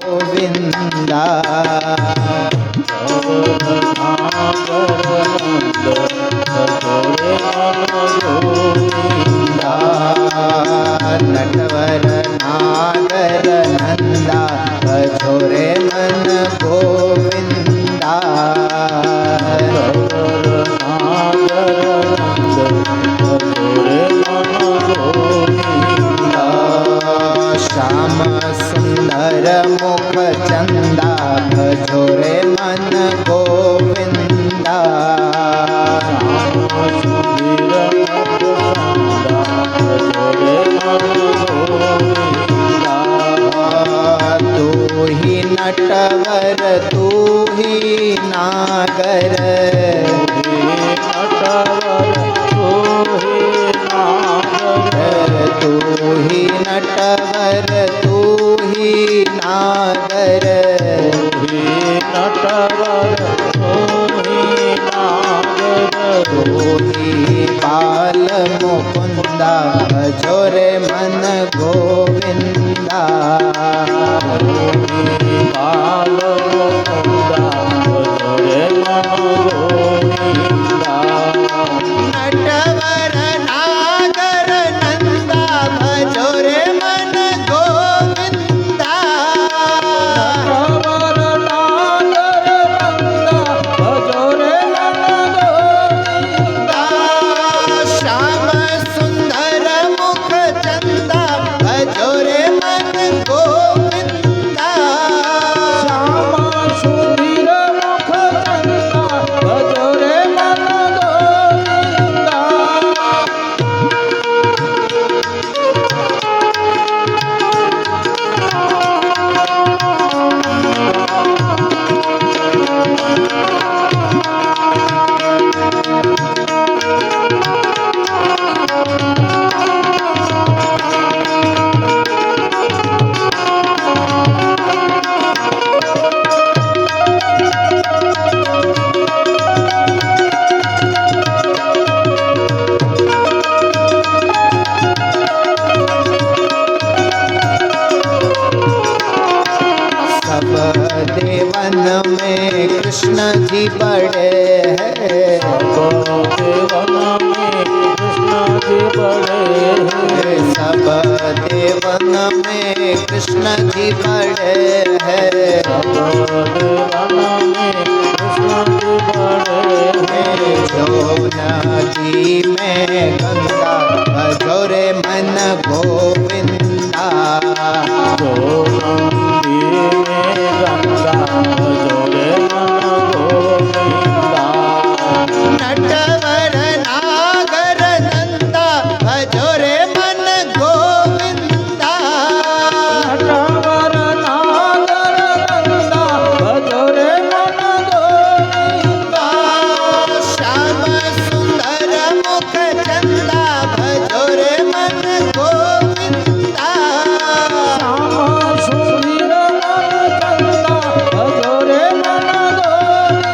गोविंदा नटवर नागर नंदा भजोरे मन गोविंदा श्याम सुंदर मुख चंदा भजोरे मन गोविंदा तू ही नटवर तू ही नागर तू ही नटवर तू ही नागर तू ही बाल मुकुंदा भजोरे मन गोविंदा बाल मुकुंदा भजोरे मन गोविंदा नटवर नागर नंदा भजोरे मन गोविंदा नटवर नागर नंदा भजोरे मन गोविंदा श्याम सुंदर मुख चंदा भजोरे मन गोविंदा श्याम सुंदर मुख चंदा भजोरे मन गोविंदा सब देवन में कृष्ण जी बड़े हैं देवन में कृष्ण जी बड़े हैं सब देवन में कृष्ण जी बड़े हैं देवन में कृष्ण जी बड़े हैं जो नदी में गंगा भजोरे मन गोविंदा जो नदी में गंगा भजोरे मन गोविंदा नटवर नागर नंदा भजोरे मन गोविंदा नटवर नागर नंदा भजोरे मन गोविंदा श्याम सुंदर मुख चंदा भजोरे मन गोविंदा श्याम सुंदर मुख चंदा भजोरे मन गोविंदा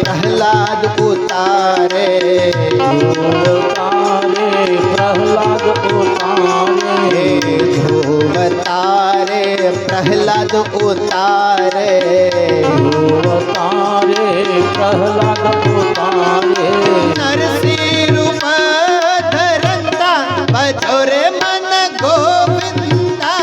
प्रहलाद उतारे प्रहलाद उतारे नरसिंह रूप धरंदा भजोरे मन गोविंदा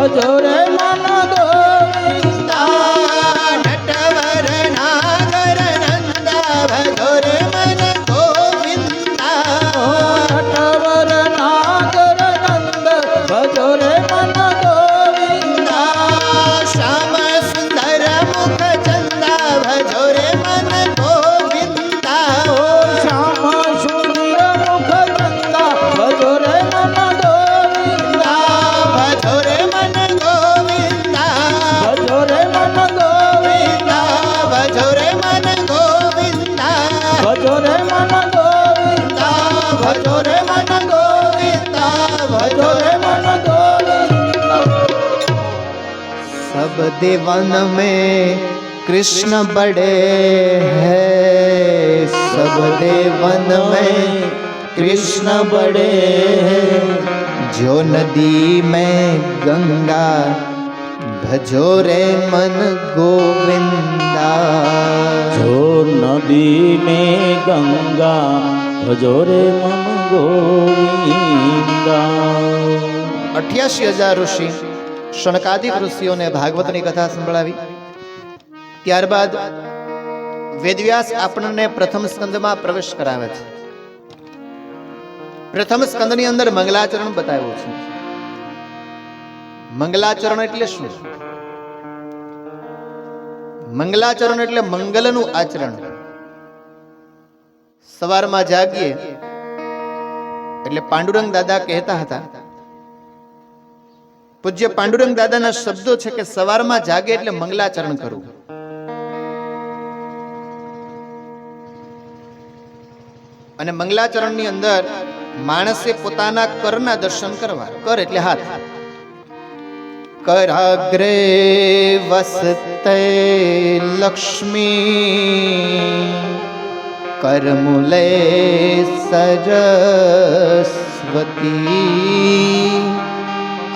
ભજો રે મન ગોવિંદા નટવર નાગર નંદા ભજો રે મન ગોવિંદા નટવર નાગર નંદ ભજો રે મન ગોવિંદા શ્યામ સુંદર મુખ ચંદા ભજો રે મન ગોવિંદા શ્યામ સુંદર મુખ ચંદા ભજો રે મન ગોવિંદા ભજો રે મન ગોવિંદા ભજો રે મન ગોવિંદા ભજો રે મન ગોવિંદા ભજો રે મન ગોવિંદા ભજો રે મન ગોવિંદા ભજો રે મન ગોવિંદા सब देवन में कृष्ण बड़े हैं सब देवन में कृष्ण बड़े हैं जो नदी में गंगा भजो रे मन गोविंदा जो नदी में गंगा भजो रे मन गोविंदा 88,000 ઋષિ શનકાદિક ઋષિઓને ભાગવતની કથા સંભળાવી. ત્યારબાદ વેદવ્યાસ આપણને પ્રથમ સ્કંદમાં પ્રવેશ કરાવે છે. પ્રથમ સ્કંદની અંદર મંગલાચરણ બતાવ્યું છે. મંગલાચરણ એટલે શું? મંગલાચરણ એટલે મંગલનું આચરણ. સવારમાં જાગીએ એટલે પાંડુરંગ દાદા કહેતા હતા, પૂજ્ય પાંડુરંગ દાદાના શબ્દો છે કે સવારમાં જાગે એટલે મંગલાચરણ કરવું. અને મંગલાચરણની અંદર માણસે પોતાના કરના દર્શન કરવા. કર એટલે હાથ. કરાગ્રે વસતે લક્ષ્મી કરમૂલે સરસ્વતી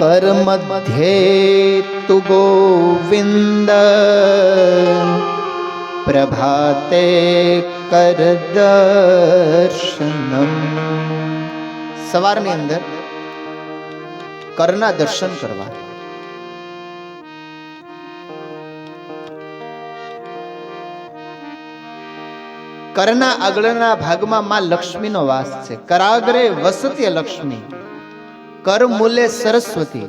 कर मध्ये तु गोविंद प्रभाते कर दर्शनम. સવારની અંદર કરના દર્શન કરવા. કરના આગળના ભાગમાં માં લક્ષ્મીનો વાસ છે. કરાગ્રે વસતે લક્ષ્મી કર મૂલે સરસ્વતી.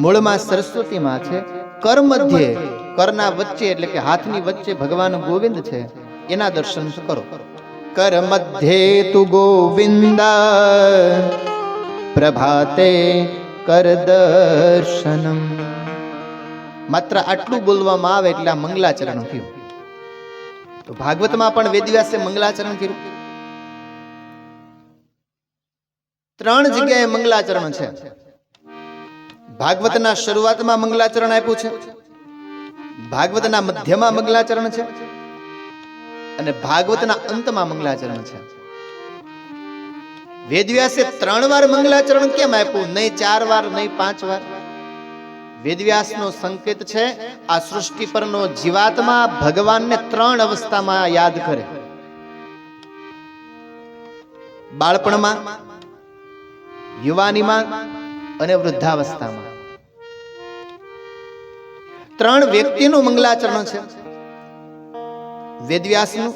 મૂળમાં સરસ્વતી માં છે. કર મધ્યે કરના વચ્ચે એટલે કે હાથની વચ્ચે ભગવાન ગોવિંદ છે. એના દર્શન કરો. કર મધ્યે તુ ગોવિંદા પ્રભાતે કર દર્શનમ. માત્ર આટલું બોલવામાં આવે એટલે આ મંગલાચરણ થયું. તો ભાગવતમાં પણ વેદવ્યાસે મંગલાચરણ કર્યું. 3 જગ્યાએ મંગલાચરણ છે. ભાગવતના શરૂઆતમાં મંગલાચરણ આપ્યું છે, ભાગવતના મધ્યમાં મંગલાચરણ છે અને ભાગવતના અંતમાં મંગલાચરણ છે. વેદવ્યાસે 3 વાર મંગલાચરણ કેમ આપ્યું? નહીં 4 વાર, નહીં 5 વાર. વેદવ્યાસનો સંકેત છે આ સૃષ્ટિ પરનો જીવાત્મા ભગવાનને 3 અવસ્થામાં યાદ કરે. બાળપણમાં, યુવાનીમાં અને વૃદ્ધાવસ્થામાં. 3 વ્યક્તિનું મંગલાચરણ છે. વેદવ્યાસનું,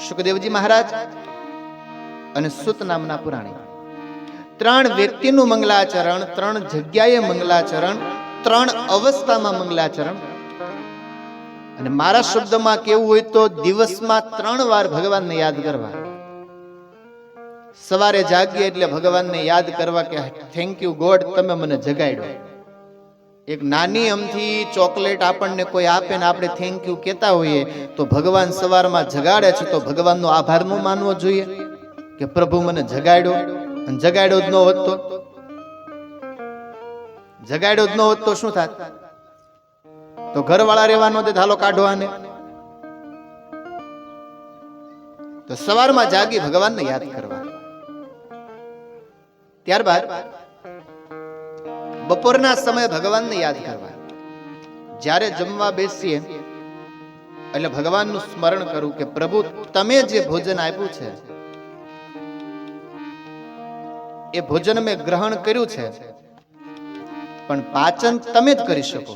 શુકદેવજી મહારાજ અને સુત નામના પુરાણી. 3 વ્યક્તિનું મંગલાચરણ, 3 જગ્યાએ મંગલાચરણ, 3 અવસ્થામાં મંગલાચરણ. અને મારા શબ્દમાં કેવું હોય તો દિવસમાં 3 વાર ભગવાનને યાદ કરવા. સવારે જાગીએ એટલે ભગવાનને યાદ કરવા કે થેન્ક યુ ગોડ, તમે મને જગાડ્યો. એક નાની અમથી ચોકલેટ આપણને કોઈ આપે ને આપણે થેન્ક યુ કહેતા હોઈએ તો ભગવાન સવારમાં જગાડે છે તો ભગવાનનો આભાર ન માનવો જોઈએ કે પ્રભુ મને જગાડ્યો. અને જગાડ્યો જ ન હોત તો, જગાડ્યો જ ન હોત તો શું થાત? તો ઘરવાળા રહેવાનો દે, હાલો કાઢો આને. તો સવારમાં જાગી ભગવાનને યાદ કરવા. ત્યારબાદ બપોરના સમયે ભગવાનને યાદ કરવા. જ્યારે જમવા બેસીએ એટલે ભગવાનનું સ્મરણ કરું કે પ્રભુ તમે જે ભોજન આપ્યું છે એ ભોજન મેં ગ્રહણ કર્યું છે પણ પાચન તમે જ કરી શકો,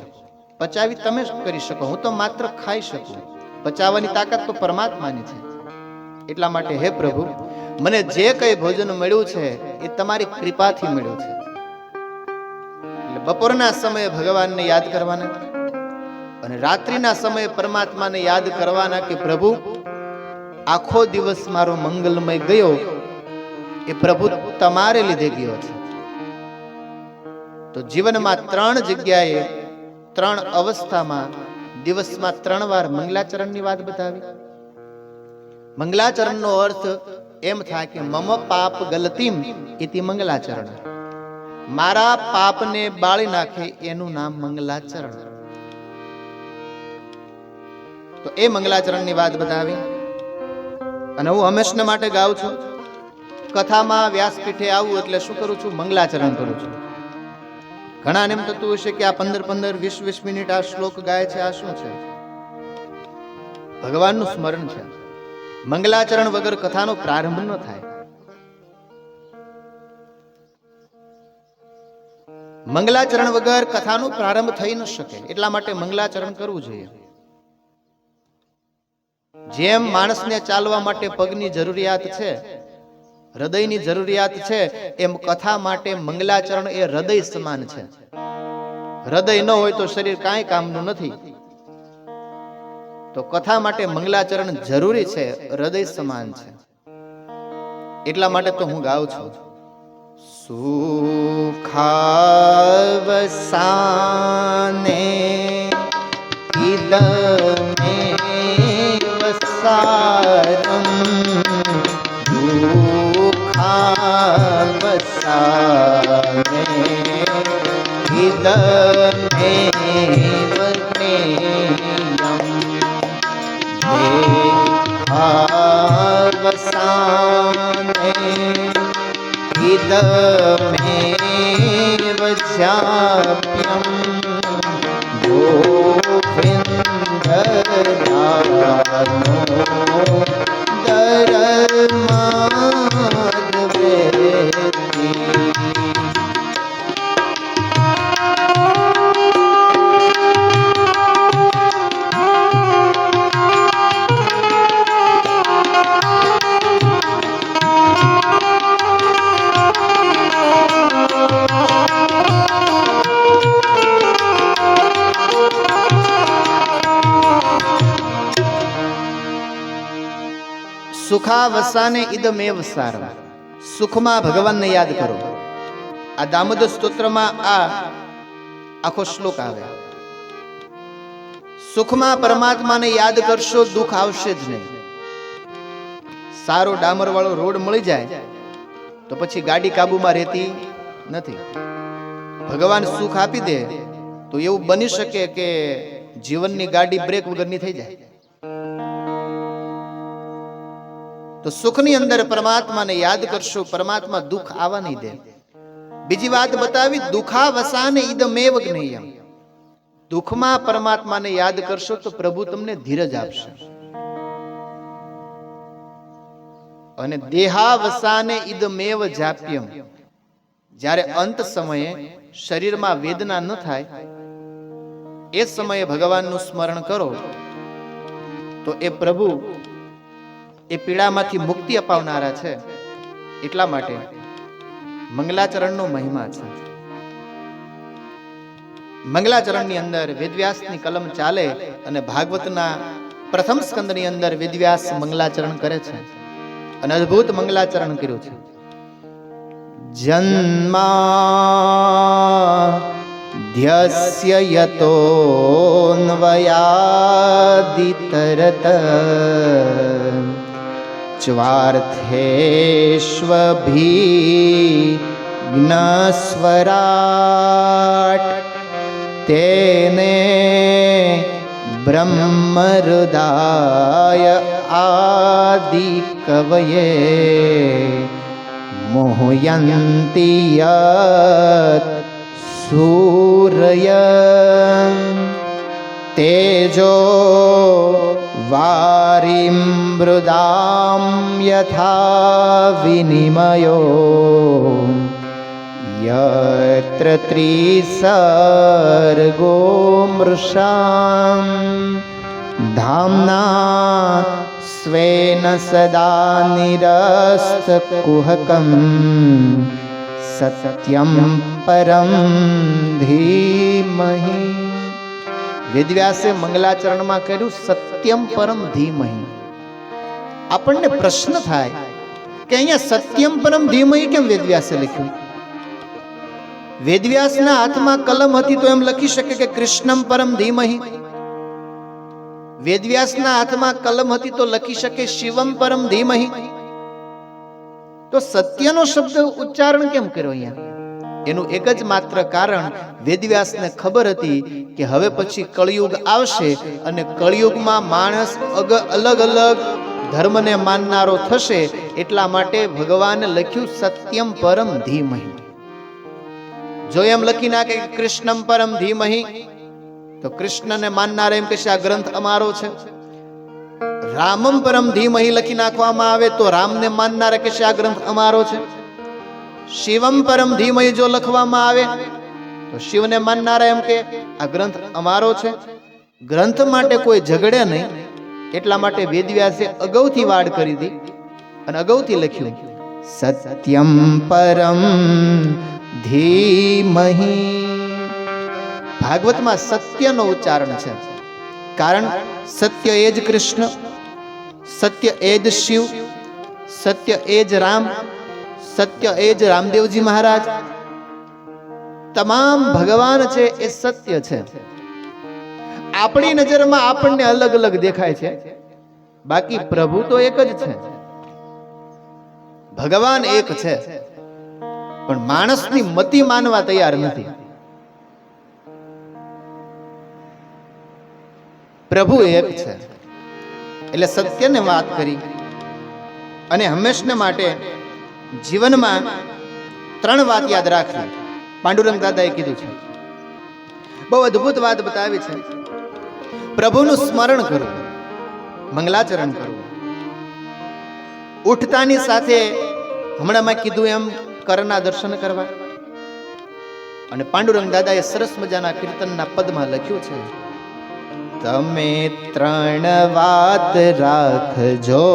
પચાવી તમે જ કરી શકો. હું તો માત્ર ખાઈ શકું. પચાવવાની તાકાત તો પરમાત્માની છે. એટલા માટે હે પ્રભુ, મને જે કઈ ભોજન મળ્યું છે એ તમારી કૃપાથી મળ્યું છે. એટલે બપોરના સમયે ભગવાનને યાદ કરવાના અને રાત્રિના સમયે પરમાત્માને યાદ કરવાના કે પ્રભુ, આખો દિવસ મારો મંગલમય ગયો એ પ્રભુ તમારે લીધે ગયો છે. તો જીવનમાં 3 જગ્યાએ 3 અવસ્થામાં દિવસમાં 3 વાર મંગલાચરણની વાત બતાવી. મંગલાચરણનો અર્થ એમ થાય કે મમ પાપ ગલતીમ ઇતિ મંગલાચરણ. મારા પાપને બાળી નાખે એનું નામ મંગલાચરણ. તો એ મંગલાચરણની વાત બતાવી. અને હું હંમેશા માટે ગાઉં છું, કથામાં વ્યાસપીઠે આવું એટલે શું કરું છું? મંગલાચરણ કરું છું. ઘણાને એમ થતું હશે કે આ 15-15, 20-20 મિનિટ આ શ્લોક ગાય છે, આ શું છે? ભગવાનનું સ્મરણ છે. મંગલાચરણ વગર કથાનો પ્રારંભ ન થાય. મંગલાચરણ વગર કથાનો પ્રારંભ થઈ ન શકે. એટલા માટે મંગલાચરણ કરવું જોઈએ. જેમ માણસને ચાલવા માટે પગની જરૂરિયાત છે, હૃદયની જરૂરિયાત છે, એમ કથા માટે મંગલાચરણ એ હૃદય સમાન છે. હૃદય ન હોય તો શરીર કાંઈ કામનું નથી. તો કથા માટે મંગલાચરણ જરૂરી છે, હૃદય સમાન છે. એટલા માટે તો હું ગાઉં છું, સુખાવસાને ઇદમેવ સારમ દુઃખાવસાને ઇદમેવ જ્ઞેયમ દેહાવસાને ઇદમેવ જાપ્યમ ગોવિંદદાનો ધર્માદ્વેતિ. સુખાવસાને ઇદમેવ સારમ. સુખમાં ભગવાનને યાદ કરો. આ દામોદર સ્તોત્રમાં આ આખો શ્લોક આવે. સુખમાં પરમાત્માને યાદ કરશો, દુઃખ આવશે જ નહીં. સારો ડામર વાળો રોડ મળી જાય તો પછી ગાડી કાબુમાં રહેતી નથી. ભગવાન સુખ આપી દે તો એવું બની શકે કે જીવનની ગાડી બ્રેક વગરની થઈ જાય. તો સુખની અંદર પરમાત્માને યાદ કરશો, પરમાત્મા દુઃખ આવવા નહીં દે. બીજી વાત બતાવી, દુઃખાવસાને ઇદમેવ જ્ઞેયમ. દુઃખમાં પરમાત્માને યાદ કરશો તો પ્રભુ તમને ધીરજ આપશે. અને દેહાવસાને ઇદમેવ જાપ્યમ. જ્યારે અંત સમયે શરીરમાં વેદના ન થાય એ સમયે ભગવાનનું સ્મરણ કરો તો એ પ્રભુ એ પીડામાંથી મુક્તિ અપાવનારા છે. એટલા માટે મંગલાચરણનો મહિમા છે. મંગલાચરણની અંદર વેદવ્યાસની કલમ ચાલે અને ભાગવતના પ્રથમ સ્કંદની અંદર વેદવ્યાસ મંગલાચરણ કરે છે અને અદ્ભુત મંગલાચરણ કર્યું છે. જન્માદ્યસ્ય યતોન્વયાદિતરત ચ્વાર્થેષ્વભીઘ્નસ્વરાટ તેને બ્રહ્મહૃદાય આદિ કવયે મોહયંતિ યત સૂરય તેજો વારિમ મૃદામ યથા વિનિમયો યત્ર ત્રિસર્ગો મૃષામ ધામ્ના સ્વેન સદા નિરસ્તકુહકમ સત્યમ પરમ ધીમહિ. વેદવ્યાસે મંગલાચરણમાં કર્યું સત્યમ પરમ ધીમહિ. આપણને પ્રશ્ન થાય કે અહીંયા સત્યમ પરમ ધીમહિ કેમ વેદવ્યાસે લખ્યું? વેદવ્યાસના હાથમાં કલમ હતી તો એમ લખી શકે કે કૃષ્ણમ પરમ ધીમહિ. વેદવ્યાસના હાથમાં કલમ હતી તો લખી શકે શિવમ પરમ ધીમહિ. તો સત્યનો શબ્દ ઉચ્ચારણ કેમ કર્યો અહીંયા? એનું એક જ માત્ર કારણ, વેદવ્યાસને ખબર હતી કે હવે પછી કળિયુગ આવશે અને કળિયુગમાં માણસ અલગ અલગ ધર્મને માનનારો થશે, એટલા માટે ભગવાને લખ્યું સત્યમ પરમ ધીમહિ. જો એમ લખી નાખે કે કૃષ્ણમ પરમ ધીમહિ તો કૃષ્ણને માનનારા એમ કહેશે આ ગ્રંથ અમારો છે. રામમ પરમ ધીમહિ લખી નાખવામાં આવે તો રામને માનનારા કહેશે આ ગ્રંથ અમારો છે. શિવમ પરમ ધીમહિ જો લખવામાં આવે તો શિવને માનનારા એમ કે આ ગ્રંથ અમારો છે. ગ્રંથ માટે કોઈ ઝઘડે નહીં, એટલા માટે વેદવ્યાસે અગાઉથી વાડ કરી હતી અને અગાઉથી લખ્યું સત્યમ પરમ ધીમહિ. ભાગવતમાં સત્યનો ઉચ્ચારણ છે, કારણ સત્ય એ જ કૃષ્ણ, સત્ય એ જ શિવ, સત્ય એ જ રામ, સત્ય એ જ રામદેવજી મહારાજ. તમામ ભગવાન છે એ સત્ય છે. આપણી નજરમાં આપણને અલગ અલગ દેખાય છે, બાકી પ્રભુ તો એક જ છે. ભગવાન એક છે, પણ માણસની મતિ માનવા તૈયાર નથી. પ્રભુ એક છે એટલે સત્યને વાત કરી. અને હંમેશને માટે જીવનમાં 3 વાત યાદ રાખવી. પાંડુરંગ દાદાએ કીધું છે, બહુ અદ્ભુત વાત બતાવી છે. પ્રભુનું સ્મરણ કરવું, મંગલાચરણ કરવું, ઉઠતાની સાથે હમણાં મેં કીધું એમ કરના દર્શન કરવા. અને પાંડુરંગ દાદાએ સરસ મજાના કીર્તનના પદમાં લખ્યું છે, તમે 3 વાત રાખજો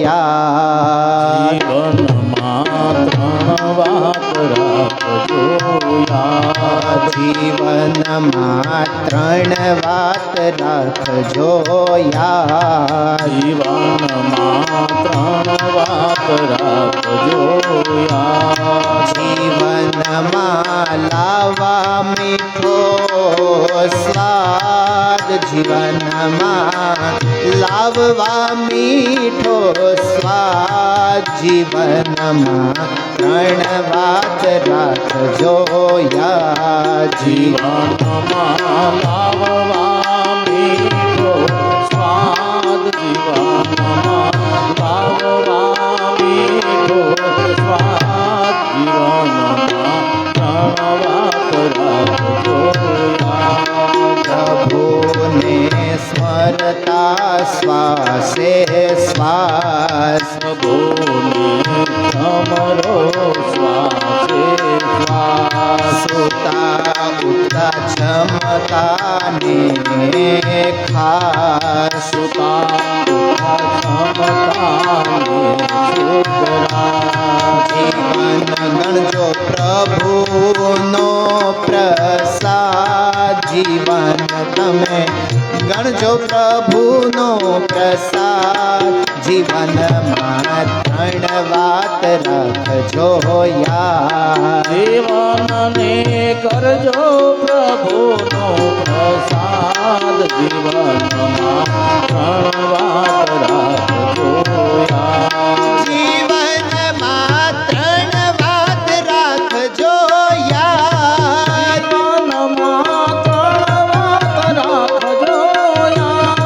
યાદ. જીવનમાં 3 વાત રાખજો યાદ. જીવનમાં 3 વાત રાખજો યાદ. જીવનમાં 3 વાત રાખજો યાદ. જીવનમાં લાવા મીઠો સ્વાદ. જીવનમાં લાવવા મીઠો સ્વાદ. જીવનમાં 3 વાત રાખજો યાદ. જીવનમાં લાવવા મીઠો સ્વાદ. જીવનમાં લાવવા મીઠો સ્વાદ. જીવનમાં 3 વાત રાખજો યાદ. પ્રભુને સ્મરતા શ્વાસે શ્વાસ. પ્રભુને તમારો શ્વાસે શ્વાસ. સુતા ઉઠતા જમતાને ખાસ. સુતા ઉઠતા જીવન ગણજો પ્રભુનો પ્રસાદ. જીવન તમે ગણજો પ્રભુનો પ્રસાદ. જીવનમાં 3 વાત રાખજો યાદ. જીવનને કરજો પ્રભુનો પ્રસાદ. જીવનમાં 3 વાત રાખજો યાદ. જીવનમાં 3 વાત રાખજો યાદ. જીવનમાં 3 વાત રાખજો યાદ.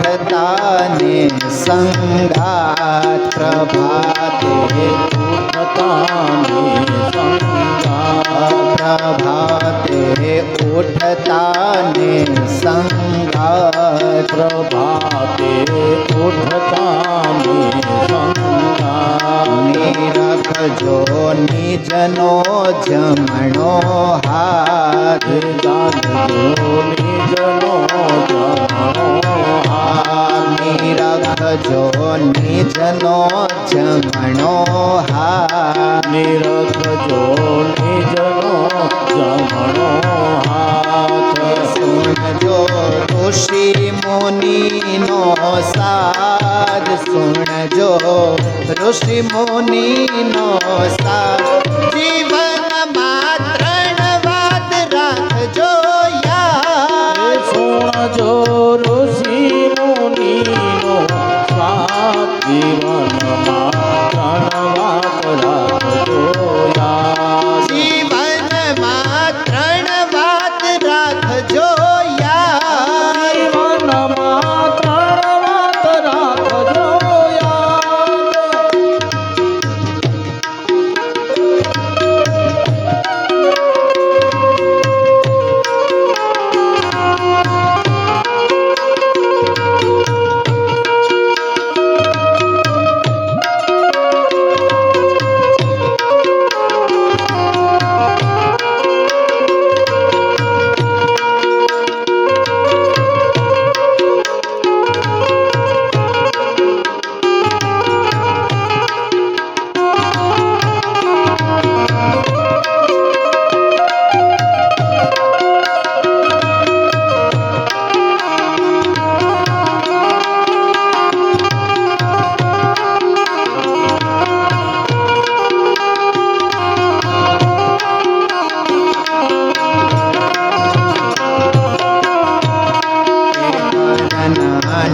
ઉઠતા ને સંગાત પ્રભાતે ઉઠતાની સંગાત પ્રભાતે ઉઠતા ને સંગાત પ્રભાતે ઉઠતાની સંગાત નિરખજો નિજનો જમણો હાથ જાણજો નિજનો જમણો હાથ નિરખજો નિજનો જમણો હાથ નિરખજો નિજનો જમણો હાથ સુણજો ઋષિ મુનિનો સાદ સુણજો ઋષિ મુનિનો સાદ જીવનમાં ત્રણ વાત રાખજો યાદ સુણજો ઋષિ મુનિનો સ્વાદ જીવનમાં ત્રણ વાત રાખજો યાદ જીવનમાં ત્રણ વાત રાખજો યાદ જીવનમાં ત્રણ વાત રાખજો યાદ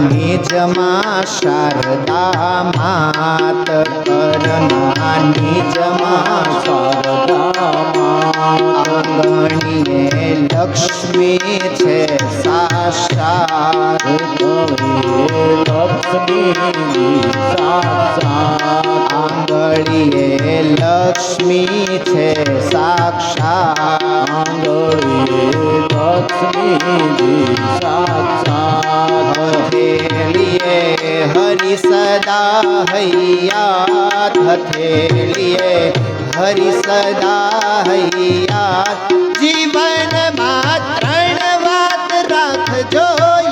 નિજમાં શારદા માત કરના નિજમાં આંગણીએ લક્ષ્મી છે સાક્ષાત લક્ષ્મી સાક્ષાત આંગળીએ લક્ષ્મી છે સાક્ષાત આંગળીએ લક્ષ્મી સાક્ષાત હથેલીએ હરિ સદા હૈયાત હથેલીએ હરિ સદા હૈયાત જીવનમાં ત્રણ વાત રાખજો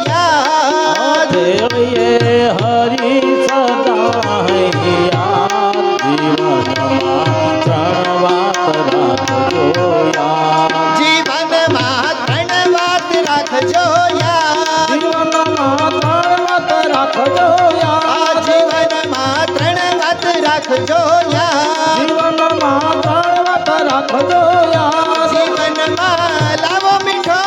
યાદ હરિ સદા હૈયાત જીવનમાં ત્રણ વાત રાખજો યાદ જીવનમાં ત્રણ વાત રાખજો યાદ જીવનમાં ત્રણ વાત રાખજો યાદ જીવનમાં ત્રણ વાત રાખજો યાદ જીવનમાં ત્રણ વાત રાખજો યાદ જીવનમાં લાવો મીઠો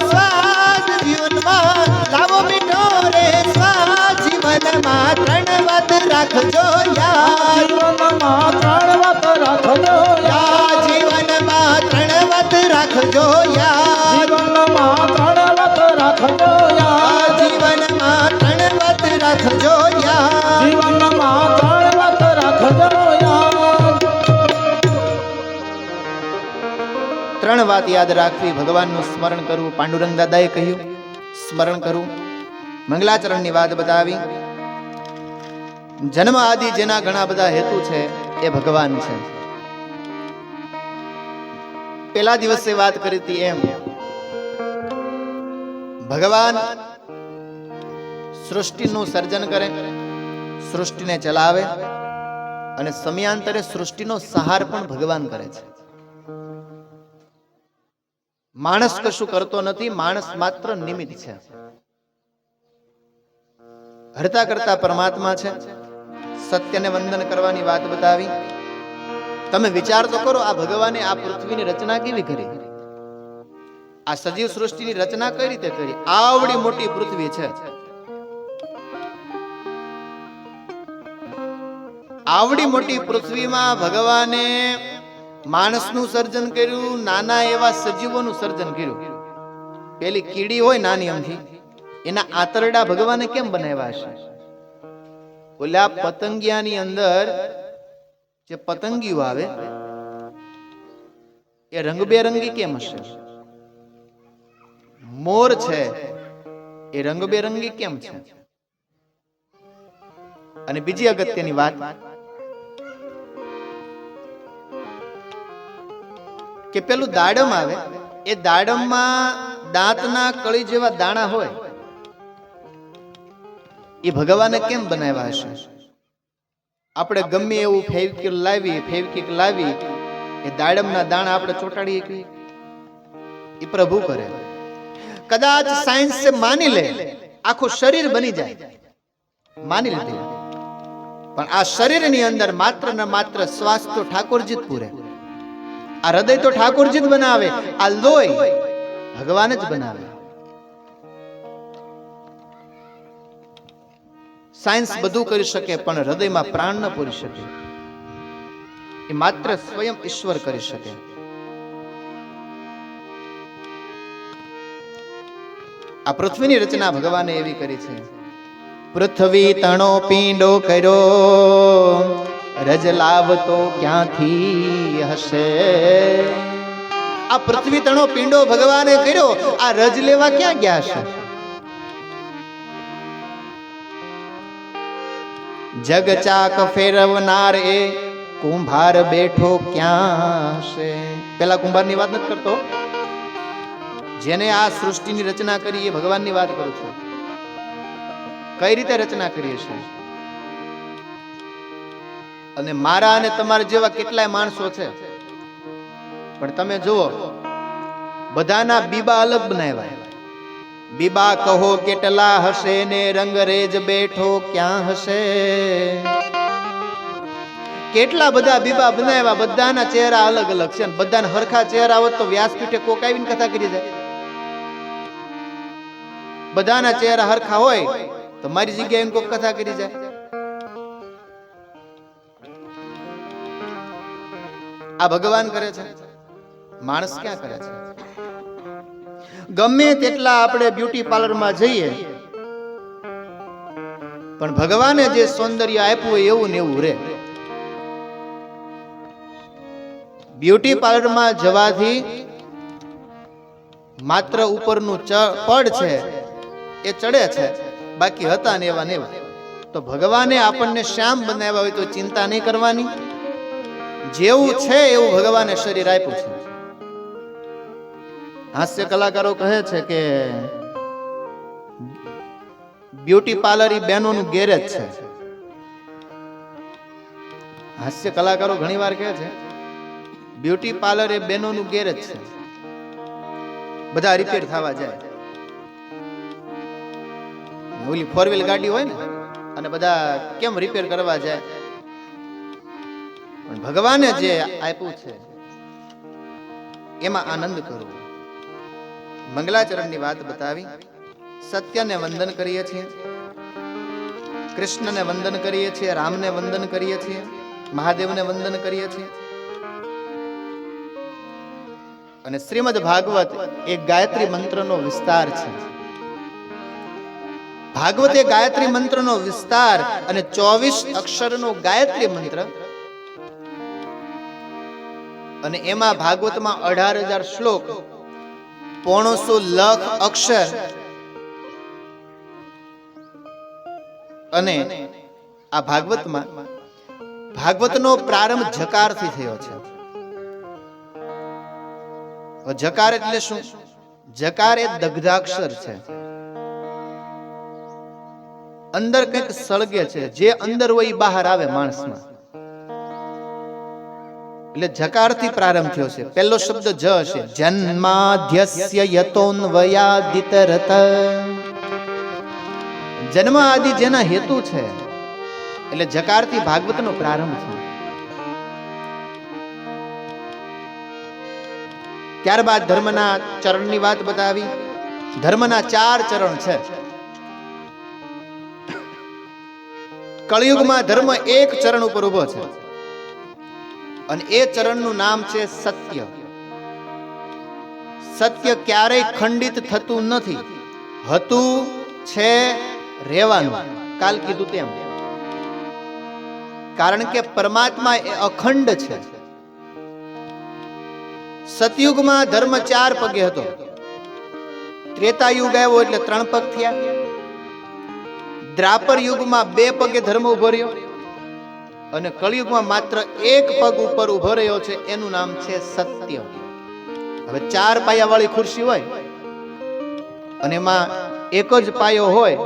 સ્વાદ જીવનમાં લાવો મીઠો રે સ્વાદ જીવનમાં ત્રણ વાત રાખજો યાદ જીવનમાં ત્રણ વાત રાખજો યાદ જીવનમાં ત્રણ વાત રાખજો યાદ જીવનમાં ત્રણ વાત રાખજો યાદ જીવનમાં ત્રણ વાત રાખજો યાદ જીવનમાં ત્રણ વાત રાખજો યાદ ત્રણ વાત યાદ રાખવી ભગવાનનું સ્મરણ કરવું પાંડુરંગ દાદાએ કહ્યું સ્મરણ કરવું મંગલાચરણની વાત બતાવી જન્મ આદિ જેના ઘણા બધા હેતુ છે એ ભગવાન છે પેલા દિવસે વાત કરી હતી એમ ભગવાન સૃષ્ટિનું સર્જન કરે સૃષ્ટિને ચલાવે અને સમયાંતરે સૃષ્ટિનો સહાર પણ ભગવાન કરે છે માણસ કશું કરતો નથી માણસ માત્ર નિમિત્ત છે હરતા કરતા પરમાત્મા છે સત્યને વંદન કરવાની વાત બતાવી તમે વિચાર તો કરો આ ભગવાને આ પૃથ્વીની રચના કેવી કરી આ સજીવ સૃષ્ટિની રચના કઈ રીતે કરી આવડી મોટી પૃથ્વી છે આવડી મોટી પૃથ્વીમાં ભગવાને માણસનું સર્જન કર્યું નાના એવા સજીવોનું સર્જન કર્યું પેલી કીડી હોય નાની અમથી એના આંતરડા ભગવાને કેમ બનાવ્યા હશે? ઓલા પતંગિયાની અંદર જે પતંગિયું આવે એ રંગબેરંગી કેમ હશે? મોર છે એ રંગબેરંગી કેમ છે? અને બીજી અગત્યની વાત કે પેલું દાડમ આવે, એ દાડમમાં દાંતના કળી જેવા દાણા હોય, એ ભગવાને કેમ બનાવ્યા હશે? આપણે ગમે એવું ફેવિકિક લાવી એ દાડમના દાણા આપણે ચોટાડીએ કે એ પ્રભુ કરે. કદાચ સાયન્સ માની લે આખું શરીર બની જાય, માની લીધું, પણ આ શરીરની અંદર માત્ર ને માત્ર શ્વાસ તો ઠાકોરજી જ પૂરે. આ હૃદય તો ઠાકોરજી જ બનાવે, આ લોહી ભગવાન જ બનાવે. સાયન્સ બધું કરી શકે પણ હૃદયમાં પ્રાણ ન પૂરી શકે. એ માત્ર સ્વયં ઈશ્વર કરી શકે. આ પૃથ્વીની રચના ભગવાને એવી કરી છે. પૃથ્વી તણો પીંડો કર્યો, રજ લાવતો ક્યાંથી હશે? આ પૃથ્વી તણો પીંડો ભગવાને કર્યો, આ રજ લેવા ક્યાં ગયા છે? જગ ચાક ફેરવનાર એ કુંભાર બેઠો ક્યાં છે? પેલા કુંભારની વાત નથી કરતો, જેને આ સૃષ્ટિની રચના કરી એ ભગવાનની વાત કરું છું. કઈ રીતે રચના કરી છે? અને મારા અને તમારા જેવા કેટલાય માણસો છે, પણ તમે જુઓ બધાના બીબા અલગ બનાવ્યા. બીબા કહો કેટલા હશે ને રંગરેજ બેઠો ક્યાં હશે? કેટલા બધા બીબા બનાવ્યા, બધાના ચહેરા અલગ અલગ છે. બધાના હરખા ચહેરા હોત તો વ્યાસપીઠે કોક આવીને કથા કરી જાય. બધાના ચહેરા હરખા હોય તો મારી જગ્યાએ કોક કથા કરી જાય. આ ભગવાન કરે છે, માણસ ક્યાં કરે છે? ગમે તેટલા આપણે બ્યુટી પાર્લરમાં જઈએ પણ ભગવાને જે સૌંદર્ય આપ્યું હોય એવું ને એવું રે. બ્યુટી પાર્લરમાં જવાથી માત્ર ઉપરનું પડ છે એ ચડે છે, બાકી હતા ને એવા ને એવા. તો ભગવાને આપણને શ્યામ બનાવ્યા હોય તો ચિંતા નહીં કરવાની. જેવું છે એવું ભગવાને શરીર આપ્યું છે. હાસ્ય કલાકારો કહે છે કે બ્યુટી પાર્લર એ બહેનોનું ગેરેજ છે. હાસ્ય કલાકારો ઘણી વાર કહે છે બ્યુટી પાર્લર એ બહેનોનું ગેરેજ છે. બધા રિપેર થવા જાય. ઓલી 4 વ્હીલ ગાડી હોય ને અને બધા કેમ રિપેર કરવા જાય? પણ ભગવાને જે આપ્યું છે એમાં આનંદ કરવો. મંગલાચરણની વાત બતાવી. સત્યને વંદન કરીએ છીએ, કૃષ્ણને વંદન કરીએ છીએ, રામને વંદન કરીએ છીએ, મહાદેવને વંદન કરીએ છીએ. અને શ્રીમદ ભાગવત એ ગાયત્રી મંત્રનો વિસ્તાર છે. ભાગવત એ ગાયત્રી મંત્રનો વિસ્તાર અને 24 અક્ષરનો ગાયત્રી મંત્ર. અને એમાં ભાગવતમાં 18,000 શ્લોક, 950 લાખ અક્ષર. અને આ ભાગવતનો પ્રારંભ જકારથી થયો છે. જકાર એટલે શું? જકાર એ દગ્ધાક્ષર છે. અંદર કંઈક સળગે છે, જે અંદર હોય એ બહાર આવે માણસમાં. એટલે જકારથી પ્રારંભ થયો છે. પહેલો શબ્દ જ હશે, જન્માદ્યસ્ય યતોન્વયાદિતરત. જન્મ આદિ જેના હેતુ છે, એટલે જકારથી ભાગવતનો પ્રારંભ છે. ત્યારબાદ ધર્મના ચરણની વાત બતાવી. ધર્મના 4 ચરણ છે. કળિયુગમાં ધર્મ એક ચરણ ઉપર ઉભો છે અને એ ચરણનું નામ છે સત્ય. સત્ય ક્યારેય ખંડિત થતું નથી. હતું છે રહેવાનું. કાલ કીધું તેમ, કારણ કે પરમાત્મા એ અખંડ છે. સતયુગમાં ધર્મ 4 પગે હતો, ત્રેતા યુગ આવ્યો એટલે 3 પગ થયા, દ્વાપર યુગમાં 2 પગે ધર્મ ઉભો રહ્યો, અને કળિયુગમાં માત્ર 1 પગ ઉપર ઉભો રહ્યો છે, એનું નામ છે સત્ય. હવે 4 પાયાવાળી ખુરશી હોય અને એમાં એક જ પાયો હોય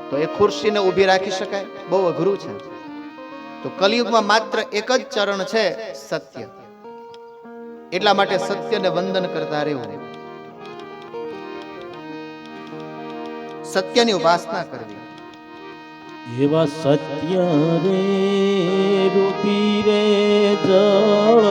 તો એ ખુરશીને ઊભી રાખી શકાય? બહુ અઘરું છે. તો કલિયુગમાં માત્ર એક જ ચરણ છે, સત્ય. એટલા માટે સત્યને વંદન કરતા રહેવું, સત્યની ઉપાસના કરવી. એવા સત્ય રે રૂપી રે જળ